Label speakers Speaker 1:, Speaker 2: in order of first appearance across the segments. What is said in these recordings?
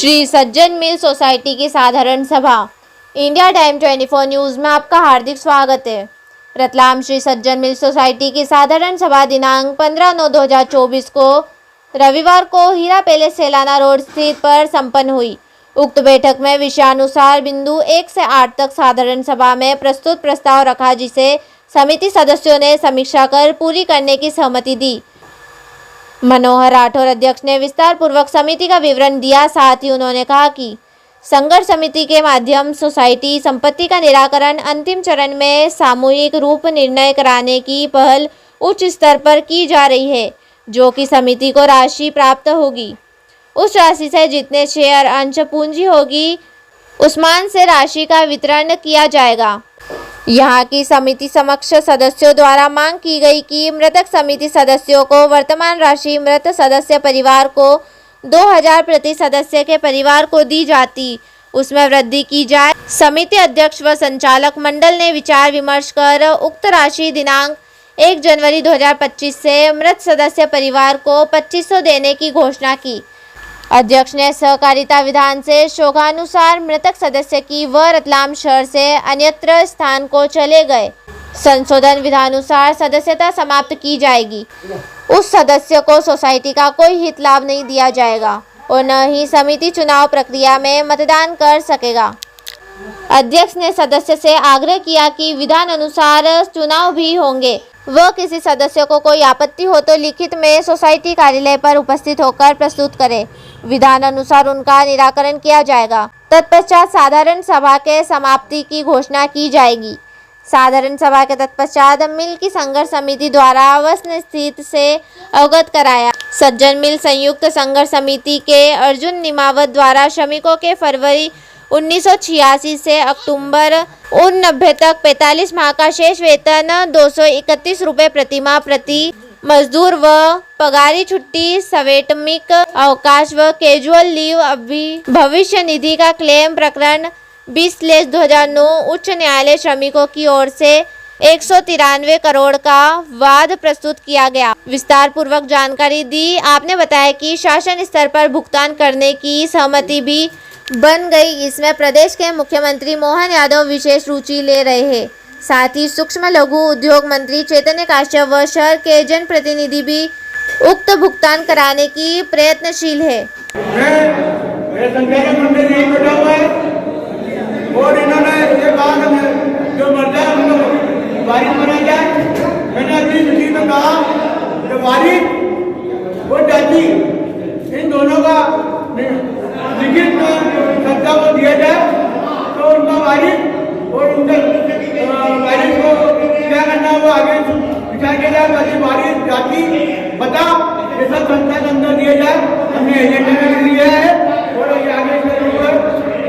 Speaker 1: श्री सज्जन मिल society की साधारण सभा। इंडिया टाइम 24 न्यूज़ में आपका हार्दिक स्वागत है। रतलाम श्री सज्जन मिल सोसाइटी की साधारण सभा दिनांक 15/9/2024 को रविवार को हीरा पैलेस सेलाना रोड स्थित पर संपन्न हुई। उक्त बैठक में विषयानुसार बिंदु 1 से 8 तक साधारण सभा में प्रस्तुत प्रस्ताव रखा, जिसे समिति सदस्यों ने समीक्षा कर पूरी करने की सहमति दी। मनोहर राठौर अध्यक्ष ने विस्तार पूर्वक समिति का विवरण दिया। साथ ही उन्होंने कहा कि संघर्ष समिति के माध्यम सोसाइटी संपत्ति का निराकरण अंतिम चरण में सामूहिक रूप निर्णय कराने की पहल उच्च स्तर पर की जा रही है, जो कि समिति को राशि प्राप्त होगी। उस राशि से जितने शेयर अंश पूंजी होगी, उस मान से राशि का वितरण किया जाएगा। यहाँ की समिति समक्ष सदस्यों द्वारा मांग की गई कि मृतक समिति सदस्यों को वर्तमान राशि मृत सदस्य परिवार को 2000 प्रति सदस्य के परिवार को दी जाती, उसमें वृद्धि की जाए। समिति अध्यक्ष व संचालक मंडल ने विचार विमर्श कर उक्त राशि दिनांक 1 जनवरी 2025 से मृत सदस्य परिवार को 2500 देने की घोषणा की। अध्यक्ष ने सहकारिता विधान से शोकानुसार मृतक सदस्य की व रतलाम शहर से अन्यत्र स्थान को चले गए संशोधन विधानुसार सदस्यता समाप्त की जाएगी। उस सदस्य को सोसाइटी का कोई हित लाभ नहीं दिया जाएगा और न ही समिति चुनाव प्रक्रिया में मतदान कर सकेगा। अध्यक्ष ने सदस्य से आग्रह किया कि विधान अनुसार चुनाव भी होंगे। वह किसी सदस्य को कोई आपत्ति हो तो लिखित में सोसाइटी कार्यालय पर उपस्थित होकर प्रस्तुत करे। विधान अनुसार उनका निराकरण किया जाएगा। तत्पश्चात साधारण सभा के समाप्ति की घोषणा की जाएगी। साधारण सभा के तत्पश्चात मिल की संघर्ष समिति द्वारा वसन स्थिति से अवगत कराया। सज्जन मिल संयुक्त संघर्ष समिति के अर्जुन निमावत द्वारा श्रमिकों के फरवरी 1986 से अक्टूबर 1990 तक 45 माह का शेष वेतन 231 रुपये प्रति माह प्रति मजदूर व पगारी छुट्टी, सवैतनिक अवकाश व कैजुअल लीव भविष्य निधि का क्लेम प्रकरण 20/2009 उच्च न्यायालय श्रमिकों की ओर से 193 करोड़ का वाद प्रस्तुत किया गया। विस्तार पूर्वक जानकारी दी। आपने बताया कि शासन स्तर पर भुगतान करने की सहमति भी बन गई। इसमें प्रदेश के मुख्यमंत्री मोहन यादव विशेष रुचि ले रहे हैं। साथ ही सूक्ष्म लघु उद्योग मंत्री चैतन्य काश्यप व शहर के जनप्रतिनिधि भी उक्त भुगतान कराने की प्रयत्नशील है।
Speaker 2: और इन्होंने ये कहा जो मर जाए उनको वारिस बनाया जाए। मैंने अपनी मीटिंग में कहा जो वारिस वो जाति इन दोनों का लिखित सत्ता को दिया जाए, तो उनका वारिस और उनके वारिस को क्या करना है वो आगे विचार किया जाए। ताकि वारिस जाति पता ये सब संस्था के अंदर दिया जाए। हमने एजेंडा में लिया है और ये आगे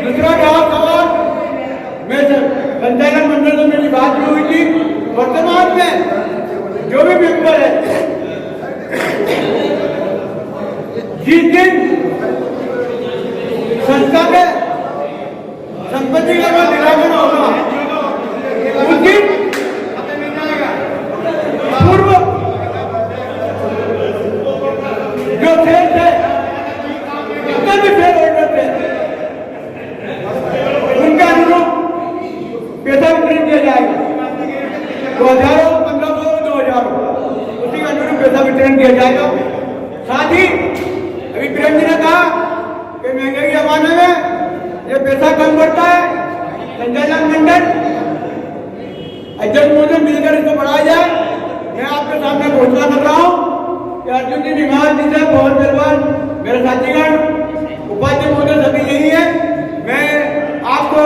Speaker 2: दूसरा सवाल मैं संचालक मंडल में मेरी बात भी हुई थी। वर्तमान में जो भी मेंबर है, जिस दिन संस्था में संपत्ति का जो निराकरण होगा उस दिन पूर्व जो शेयर थे, जितने भी शेयर होल्डर थे, उनका अनुरूप पैसा वितरण किया जाएगा। 2000 1500 2000 उसी का अनुरूप पैसा वितरण किया जाएगा। साथ ही अभी प्रेम जी ने कहा कि महंगाई के जमाने में ये पैसा कम बढ़ता है। संचालक मंडल अध्यक्ष महोदय मिलकर इसको बढ़ाया जाए। मैं आपके सामने घोषणा कर रहा हूँ कि अर्जुन जी निमावत जी से पवन पहलवान मेरे साथीगण उपाध्यक्ष महोदय सभी यही है। मैं आपको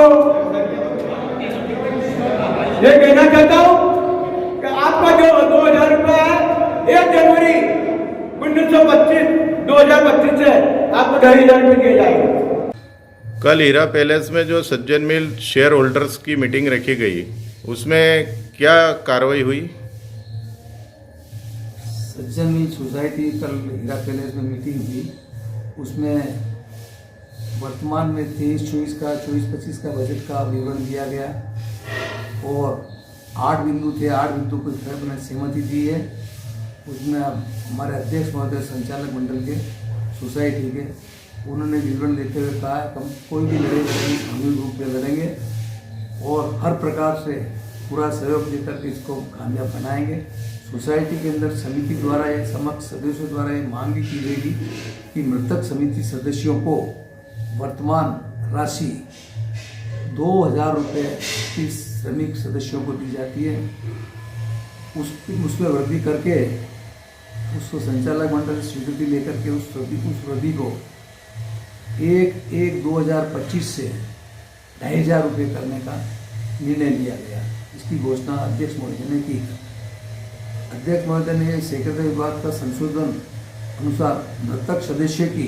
Speaker 2: ये कहना चाहता हूँ कि आपका जो 2000 रुपये है 1 जनवरी 2025 से आपको 2500 रुपये दिए जाएंगे।
Speaker 3: कल हीरा पैलेस में जो सज्जन मिल शेयर होल्डर्स की मीटिंग रखी गई, उसमें क्या कार्रवाई हुई?
Speaker 4: सज्जन मिल सोसाइटी कल हीरा पैलेस में मीटिंग हुई। उसमें वर्तमान में 23-24 का बजट का विवरण दिया गया और 8 बिंदु थे। 8 बिंदु को मैंने सहमति दी है। उसमें हमारे अध्यक्ष महोदय संचालक मंडल के सोसाइटी के उन्होंने विवरण देते हुए कहा हम कोई भी लड़ेंगे सामूहिक रूप में लड़ेंगे और हर प्रकार से पूरा सहयोग देकर के इसको कामयाब बनाएंगे। सोसाइटी के अंदर समिति द्वारा ये समस्त सदस्यों द्वारा ये मांग भी की गई कि मृतक समिति सदस्यों को वर्तमान राशि 2000 रुपये की श्रमिक सदस्यों को दी जाती है। उसमें वृद्धि करके उसको संचालक मंडल से स्वीकृति लेकर के उस वृद्धि को 1/1/2025 से 2500 रुपये करने का निर्णय लिया गया। इसकी घोषणा अध्यक्ष महोदय ने की। अध्यक्ष महोदय ने सेक्रेटरी विभाग का संशोधन अनुसार मृतक सदस्य की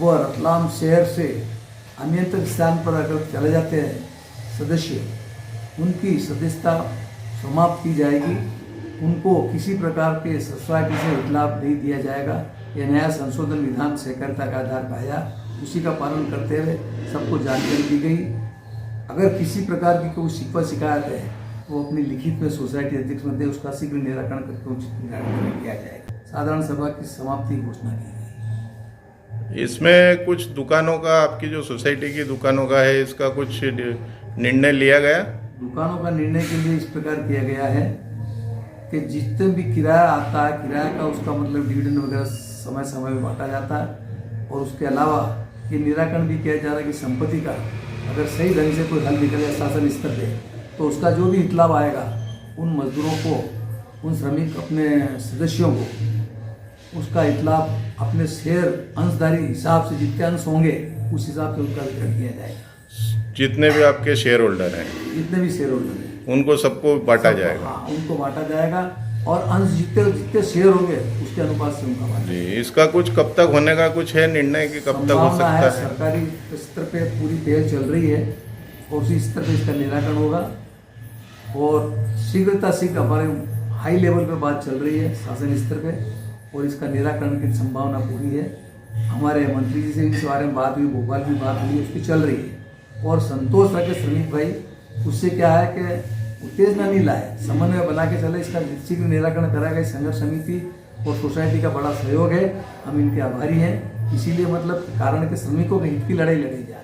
Speaker 4: व रतलाम शहर से अन्यत्र स्थान पर अगर चले जाते हैं सदस्य, उनकी सदस्यता समाप्त की जाएगी। उनको किसी प्रकार के सोसाइटी से लाभ नहीं दिया जाएगा। यह नया संशोधन विधान सहकारिता का आधार पाया, उसी का पालन करते हुए सबको जानकारी दी गई। अगर किसी प्रकार की कोई शिकवा शिकायत है वो अपनी लिखित में सोसाइटी अध्यक्ष में दे, उसका शीघ्र निराकरण करके उचित निराकरण किया जाएगा। साधारण सभा की समाप्ति की घोषणा की गई।
Speaker 3: इसमें कुछ दुकानों का, आपकी जो सोसाइटी की दुकानों का है, इसका कुछ निर्णय लिया गया?
Speaker 4: दुकानों का निर्णय के लिए इस प्रकार किया गया है कि जितने भी किराया आता है, किराया का उसका मतलब डिविडेंड वगैरह समय समय में बांटा जाता है। और उसके अलावा ये निराकरण भी किया जा रहा है कि संपत्ति का अगर सही ढंग से कोई हल निकल जाए शासन स्तर पे, तो उसका जो भी इतलाव आएगा उन मजदूरों को, उन श्रमिक अपने सदस्यों को उसका इतलाव अपने शेयर अंशधारी हिसाब से जितने अंश होंगे उस हिसाब से उसका वितरण किया जाएगा।
Speaker 3: जितने भी आपके शेयर होल्डर हैं,
Speaker 4: जितने भी शेयर होल्डर हैं
Speaker 3: उनको सबको बांटा जाएगा?
Speaker 4: हाँ, उनको बांटा जाएगा और अंश जितने शेयर होंगे उसके अनुपात से उनका बांटा
Speaker 3: जी। इसका कुछ कब तक होने का कुछ है निर्णय कि कब तक हो सकता है?
Speaker 4: सरकारी स्तर पे पूरी पहल चल रही है और उसी स्तर पे इसका निराकरण होगा और शीघ्रता शीघ्र हमारे हाई लेवल पे बात चल रही है शासन स्तर पे और इसका निराकरण की संभावना पूरी है। हमारे मंत्री जी से इस बारे में बात हुई, भोपाल भी बात हुई, उसकी चल रही है। और संतोष रखे श्रमिक भाई, उससे क्या है कि उत्तेजना नहीं लाए, समन्वय बना के चले, इसका शीघ्र निराकरण कराएगा। संघर्ष समिति और सोसाइटी का बड़ा सहयोग है, हम इनके आभारी हैं। इसीलिए मतलब कारण के श्रमिकों के हित की लड़ाई लड़ी जाए।